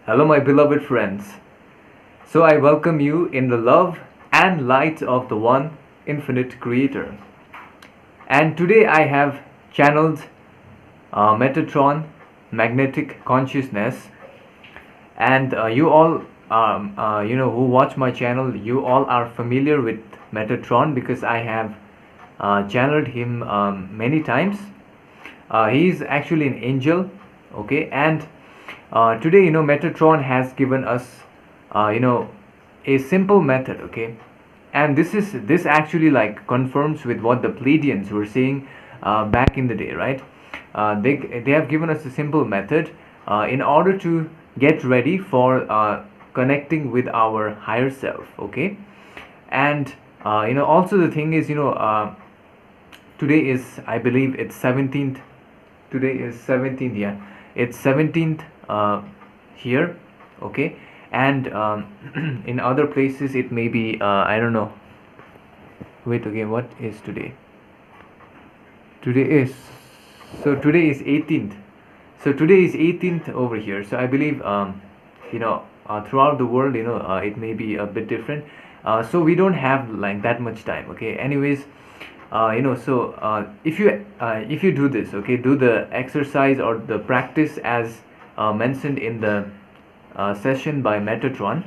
Hello, my beloved friends. So, I welcome you in the love and light of the one infinite creator. And today I have channeled Metatron Magnetic Consciousness. And you all, who watch my channel, you all are familiar with Metatron because I have channeled him many times. He is actually an angel, okay, and today, Metatron has given us, a simple method, okay, and this actually like confirms with what the Pleiadians were saying back in the day, right? They have given us a simple method in order to get ready for connecting with our higher self, okay, and also the thing is, today is, I believe it's 17th. Today is 17th, yeah, it's 17th here, okay, and in other places it may be I don't know. Wait, okay, what is today? Today is, so today is 18th. So today is 18th over here. So I believe throughout the world, it may be a bit different. So we don't have like that much time, okay. Anyways, if you do this, okay, do the exercise or the practice as mentioned in the session by Metatron,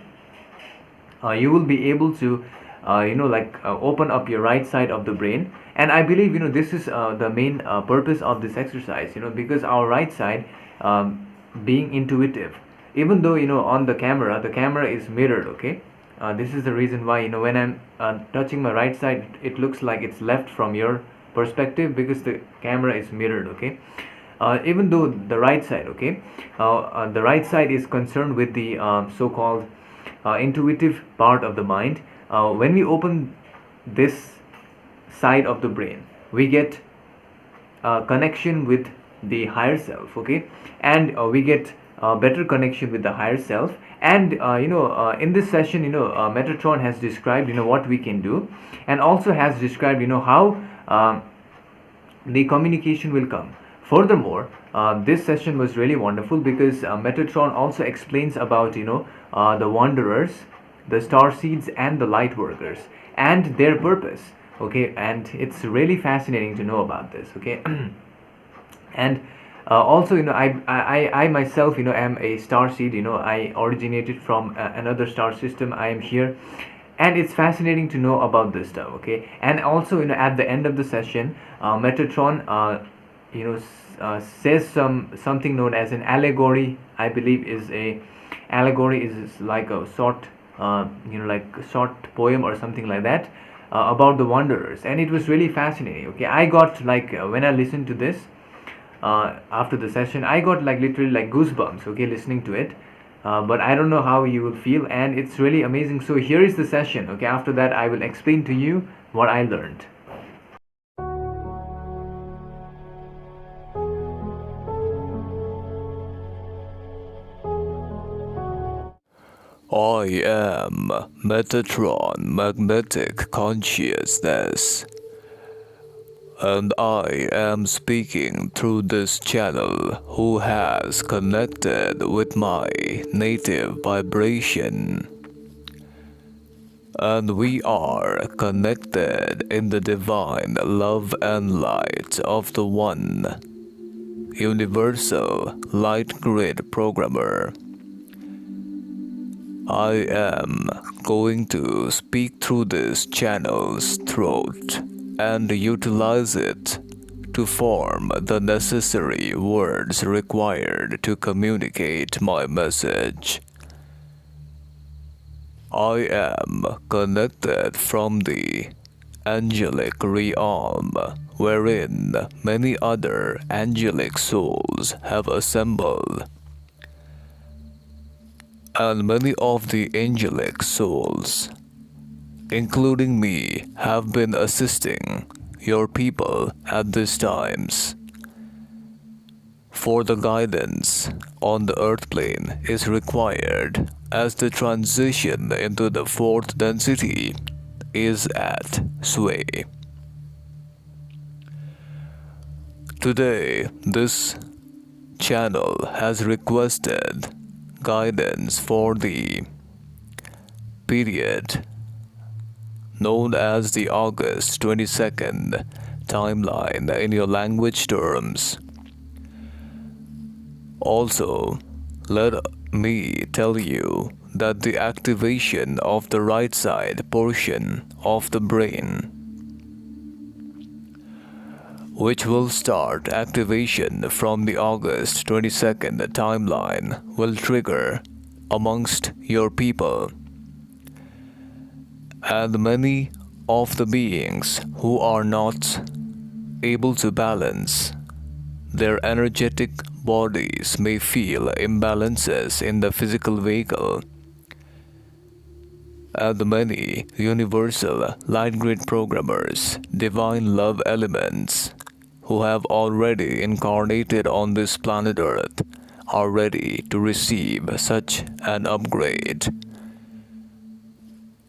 you will be able to open up your right side of the brain. And I believe this is the main purpose of this exercise, because our right side, being intuitive, even though on the camera is mirrored, okay. This is the reason why when I'm touching my right side, it looks like it's left from your perspective because the camera is mirrored, okay. Even though the right side, okay, the right side is concerned with the so-called intuitive part of the mind. When we open this side of the brain, we get connection with the higher self, okay, and we get better connection with the higher self. And in this session, Metatron has described what we can do, and also has described how the communication will come. Furthermore, this session was really wonderful because Metatron also explains about the wanderers, the star seeds, and the light workers and their purpose, okay. And it's really fascinating to know about this, okay. And also, I myself, am a star seed. I originated from another star system. I am here, and it's fascinating to know about this stuff, okay. And also, at the end of the session, Metatron says something known as an allegory. I believe is a allegory is like a short like a short poem or something like that, about the wanderers. And it was really fascinating, okay. I got like when I listened to this after the session, I got like literally like goosebumps, okay, listening to it. But I don't know how you will feel, and it's really amazing. So here is the session, okay. After that, I will explain to you what I learned. I am Metatron Magnetic Consciousness, and I am speaking through this channel who has connected with my native vibration. And we are connected in the divine love and light of the One, Universal Light Grid Programmer. I am going to speak through this channel's throat and utilize it to form the necessary words required to communicate my message. I am connected from the angelic realm, wherein many other angelic souls have assembled. And many of the angelic souls, including me, have been assisting your people at these times. For the guidance on the earth plane is required as the transition into the fourth density is at sway. Today, this channel has requested guidance for the period known as the August 22nd timeline in your language terms. Also, let me tell you that the activation of the right side portion of the brain, which will start activation from the August 22nd timeline, will trigger amongst your people. And many of the beings who are not able to balance their energetic bodies may feel imbalances in the physical vehicle, and many universal light grid programmers, divine love elements, who have already incarnated on this planet Earth are ready to receive such an upgrade.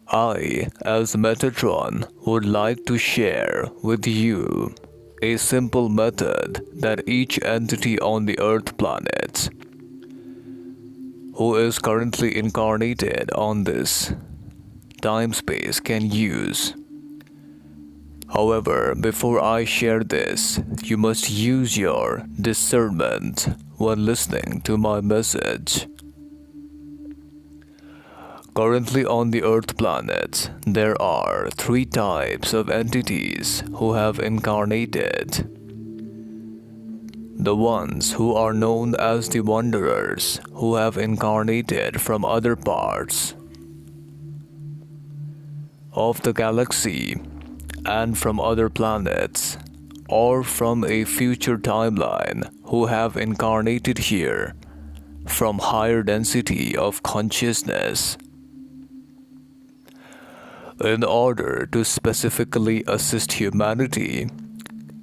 I, as Metatron, would like to share with you a simple method that each entity on the Earth planet who is currently incarnated on this time-space can use. However, before I share this, you must use your discernment when listening to my message. Currently on the Earth planet, there are 3 types of entities who have incarnated. The ones who are known as the Wanderers, who have incarnated from other parts of the galaxy and from other planets, or from a future timeline, who have incarnated here from higher density of consciousness. In order to specifically assist humanity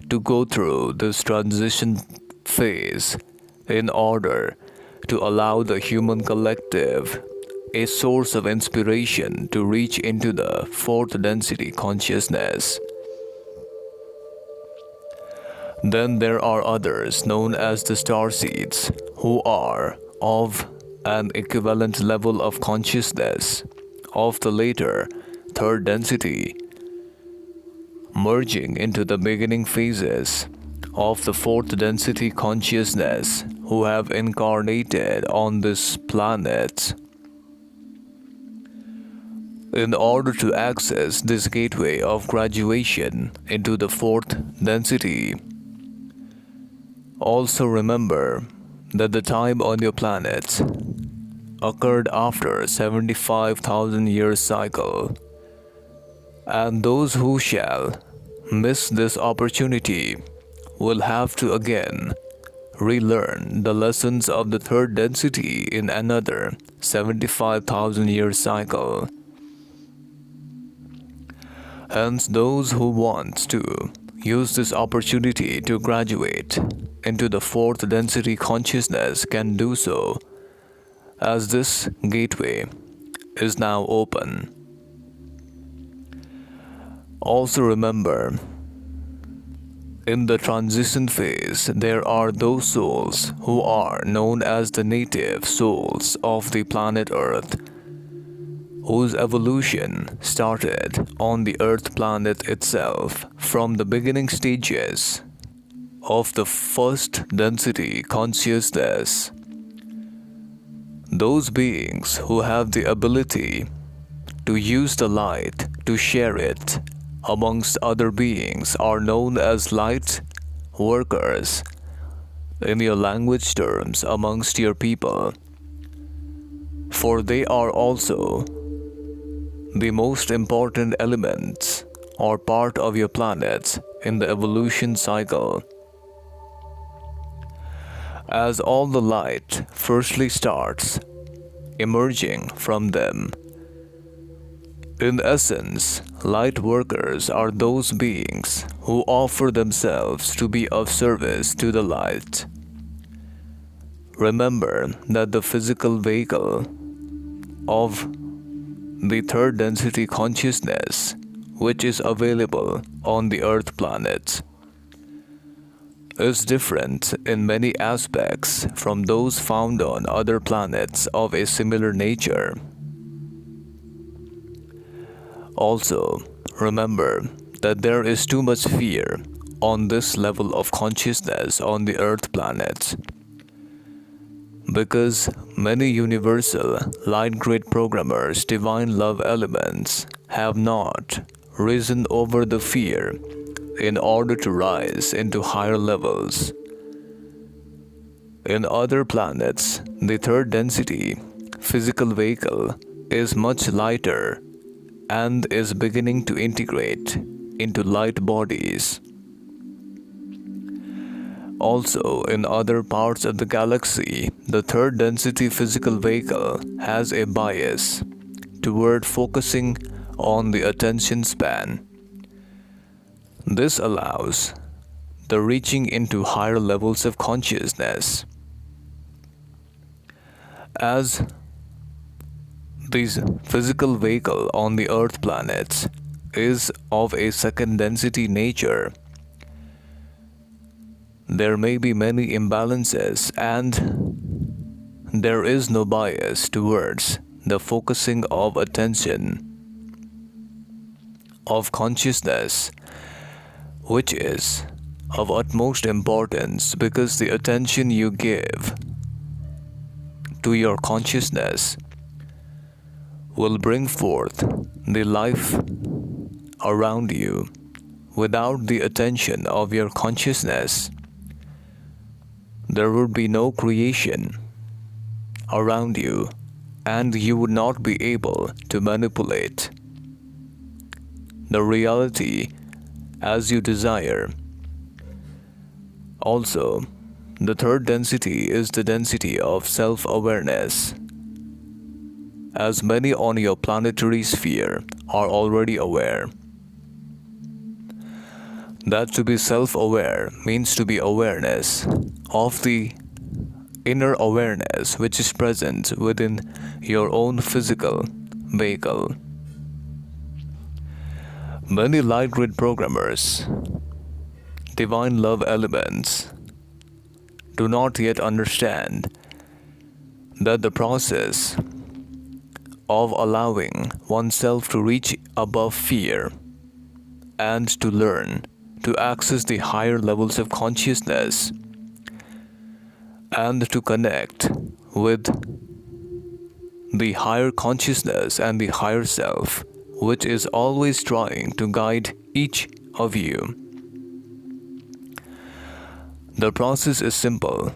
to go through this transition phase, in order to allow the human collective a source of inspiration to reach into the 4th density consciousness. Then there are others known as the starseeds, who are of an equivalent level of consciousness of the later 3rd density, merging into the beginning phases of the 4th density consciousness, who have incarnated on this planet. In order to access this gateway of graduation into the 4th density, also remember that the time on your planet occurred after 75,000 years cycle, and those who shall miss this opportunity will have to again relearn the lessons of the 3rd density in another 75,000 year cycle. Hence, those who want to use this opportunity to graduate into the 4th density consciousness can do so, as this gateway is now open. Also remember, in the transition phase, there are those souls who are known as the native souls of the planet Earth, whose evolution started on the Earth planet itself from the beginning stages of the 1st density consciousness. Those beings who have the ability to use the light to share it amongst other beings are known as light workers in your language terms amongst your people, for they are also the most important elements or part of your planet in the evolution cycle, as all the light firstly starts emerging from them. In essence, light workers are those beings who offer themselves to be of service to the light. Remember that the physical vehicle of the 3rd density consciousness, which is available on the Earth planet, is different in many aspects from those found on other planets of a similar nature. Also, remember that there is too much fear on this level of consciousness on the Earth planet, because many universal light grid programmers, divine love elements, have not risen over the fear in order to rise into higher levels. In other planets, the third density physical vehicle is much lighter and is beginning to integrate into light bodies. Also, in other parts of the galaxy, the third density physical vehicle has a bias toward focusing on the attention span. This allows the reaching into higher levels of consciousness. As this physical vehicle on the Earth planets is of a second density nature, there may be many imbalances and there is no bias towards the focusing of attention, of consciousness, which is of utmost importance, because the attention you give to your consciousness will bring forth the life around you. Without the attention of your consciousness, there would be no creation around you, and you would not be able to manipulate the reality as you desire. Also, the third density is the density of self-awareness. As many on your planetary sphere are already aware that to be self-aware means to be awareness of the inner awareness which is present within your own physical vehicle. Many light grid programmers, divine love elements, do not yet understand that the process of allowing oneself to reach above fear and to learn to access the higher levels of consciousness and to connect with the higher consciousness and the higher self, which is always trying to guide each of you. The process is simple,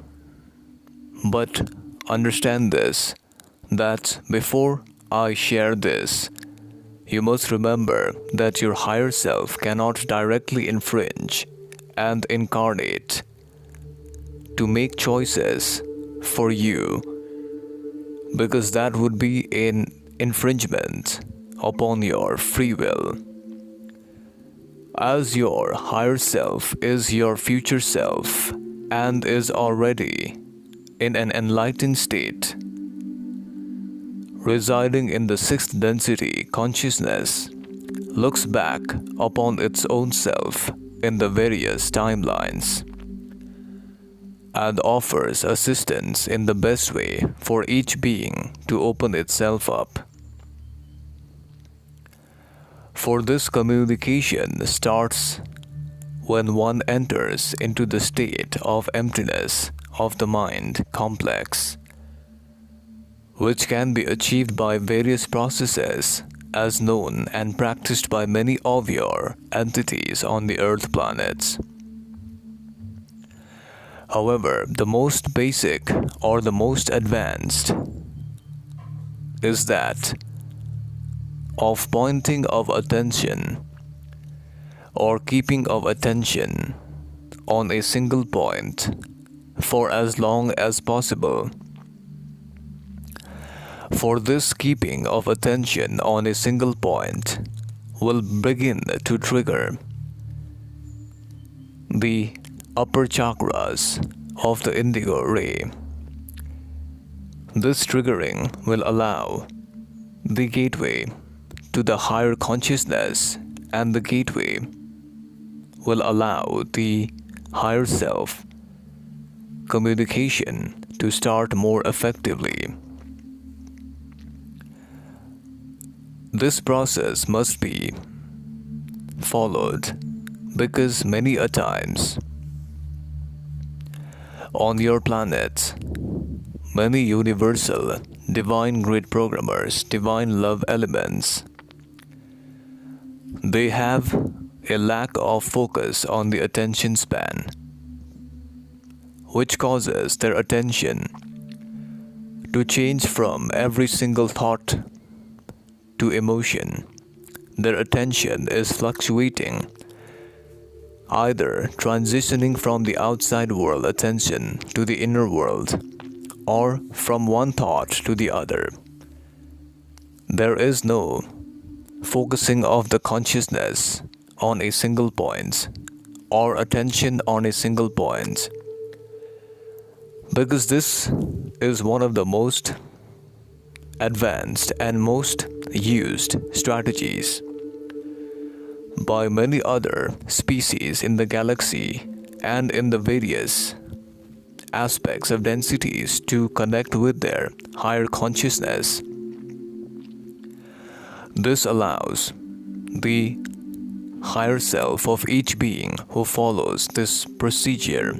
but understand this, that before I share this, you must remember that your higher self cannot directly infringe and incarnate to make choices for you, because that would be an infringement upon your free will. As your higher self is your future self and is already in an enlightened state, residing in the sixth density consciousness, looks back upon its own self in the various timelines and offers assistance in the best way for each being to open itself up. For this communication starts when one enters into the state of emptiness of the mind complex, which can be achieved by various processes as known and practiced by many of your entities on the Earth planets. However, the most basic or the most advanced is that of pointing of attention or keeping of attention on a single point for as long as possible. For this keeping of attention on a single point will begin to trigger the upper chakras of the indigo ray. This triggering will allow the gateway to the higher consciousness, and the gateway will allow the higher self communication to start more effectively. This process must be followed because many a times on your planet, many universal, divine grid programmers, divine love elements, they have a lack of focus on the attention span, which causes their attention to change from every single thought to emotion. Their attention is fluctuating, either transitioning from the outside world attention to the inner world, or from one thought to the other. There is no focusing of the consciousness on a single point or attention on a single point, because this is one of the most advanced and most used strategies by many other species in the galaxy and in the various aspects of densities to connect with their higher consciousness. This allows the higher self of each being who follows this procedure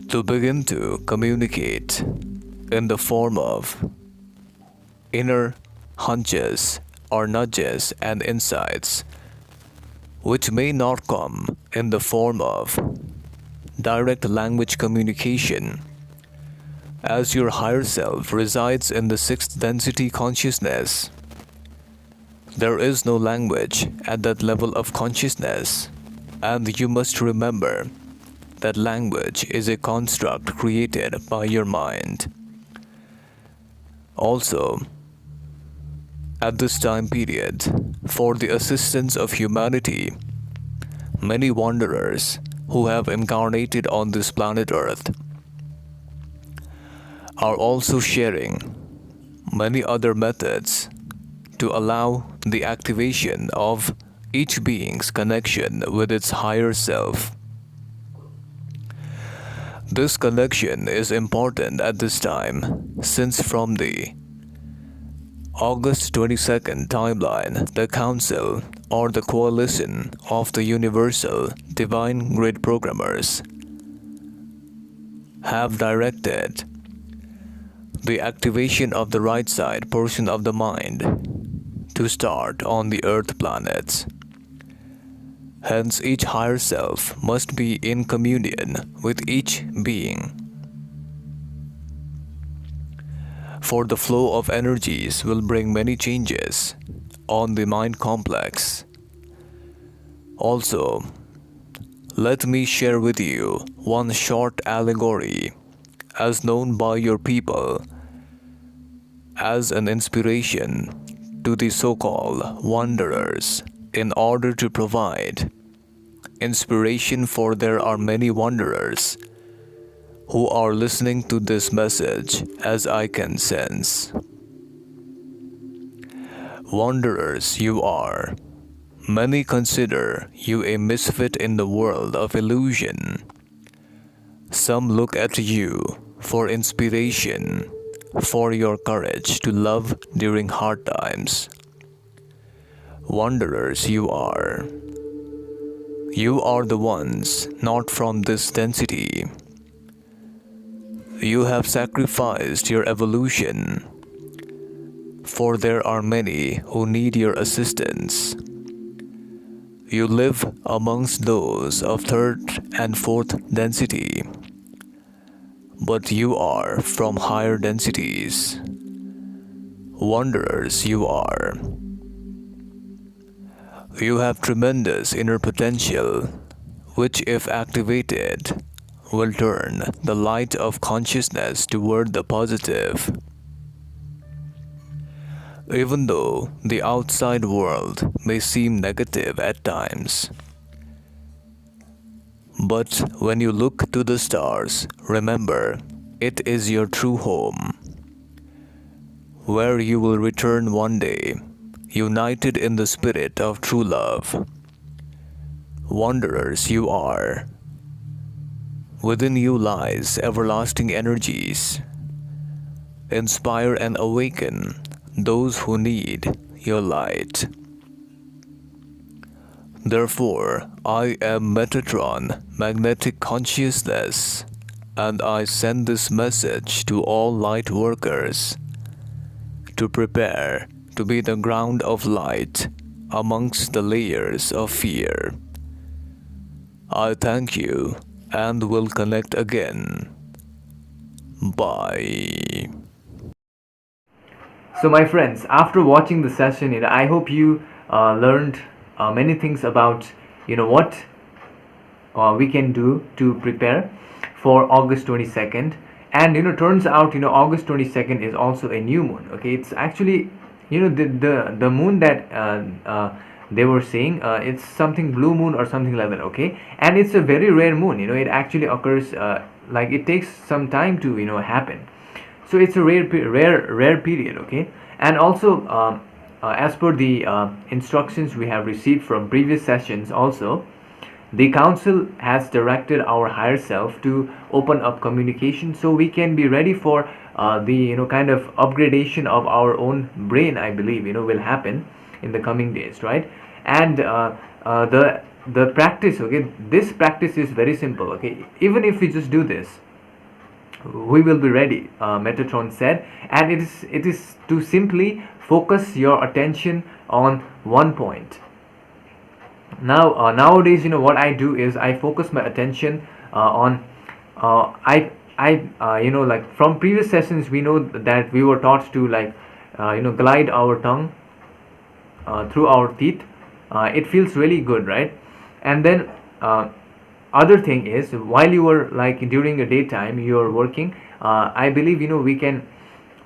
to begin to communicate in the form of inner hunches or nudges and insights, which may not come in the form of direct language communication, as your higher self resides in the sixth density consciousness. There is no language at that level of consciousness, and you must remember that language is a construct created by your mind. Also, at this time period, for the assistance of humanity, many wanderers who have incarnated on this planet Earth are also sharing many other methods to allow the activation of each being's connection with its higher self. This connection is important at this time, since from the August 22nd timeline, the Council or the Coalition of the Universal Divine Grid Programmers have directed the activation of the right side portion of the mind to start on the Earth planets. Hence, each higher self must be in communion with each being. For the flow of energies will bring many changes on the mind complex. Also, let me share with you one short allegory as known by your people as an inspiration to the so-called wanderers in order to provide inspiration, for there are many wanderers who are listening to this message, as I can sense. Wanderers you are. Many consider you a misfit in the world of illusion. Some look at you for inspiration, for your courage to love during hard times. Wanderers you are. You are the ones not from this density. You have sacrificed your evolution, for there are many who need your assistance. You live amongst those of third and fourth density, but you are from higher densities. Wanderers you are. You have tremendous inner potential, which, if activated, will turn the light of consciousness toward the positive. Even though the outside world may seem negative at times. But when you look to the stars, remember, it is your true home, where you will return one day, united in the spirit of true love. wanderers you are. Within you lies everlasting energies. Inspire and awaken those who need your light. Therefore, I am Metatron Magnetic Consciousness, and I send this message to all light workers to prepare to be the ground of light amongst the layers of fear. I thank you and will connect again. Bye. So my friends, after watching the session, I hope you learned many things about what we can do to prepare for August 22nd. And turns out August 22nd is also a new moon. Okay, it's actually the moon that they were saying, it's something blue moon or something like that. Okay, and it's a very rare moon. It actually occurs like it takes some time to happen. So it's a rare period. Okay, and also as per the instructions we have received from previous sessions, also the council has directed our higher self to open up communication so we can be ready for the kind of upgradation of our own brain. I believe will happen in the coming days, right? And the practice, okay, this practice is very simple. Okay, even if we just do this, we will be ready, Metatron said. And it is to simply focus your attention on one point. Now nowadays what I do is I focus my attention on like from previous sessions we know that we were taught to like glide our tongue through our teeth. It feels really good, right? And then other thing is, while you were like during the daytime you are working, I believe we can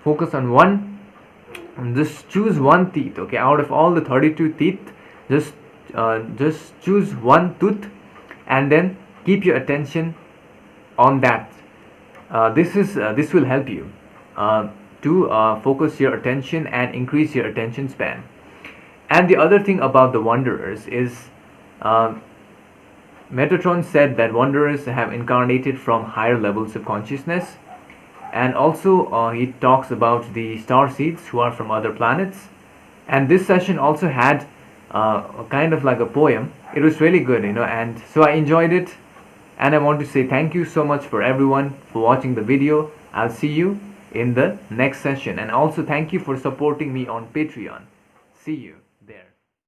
focus on one, just choose one teeth. Okay, out of all the 32 teeth, just choose one tooth and then keep your attention on that. This will help you to focus your attention and increase your attention span. And the other thing about the wanderers is, Metatron said that wanderers have incarnated from higher levels of consciousness. And also he talks about the star seeds who are from other planets. And this session also had kind of like a poem. It was really good, and so I enjoyed it. And I want to say thank you so much for everyone for watching the video. I'll see you in the next session. And also thank you for supporting me on Patreon. See you.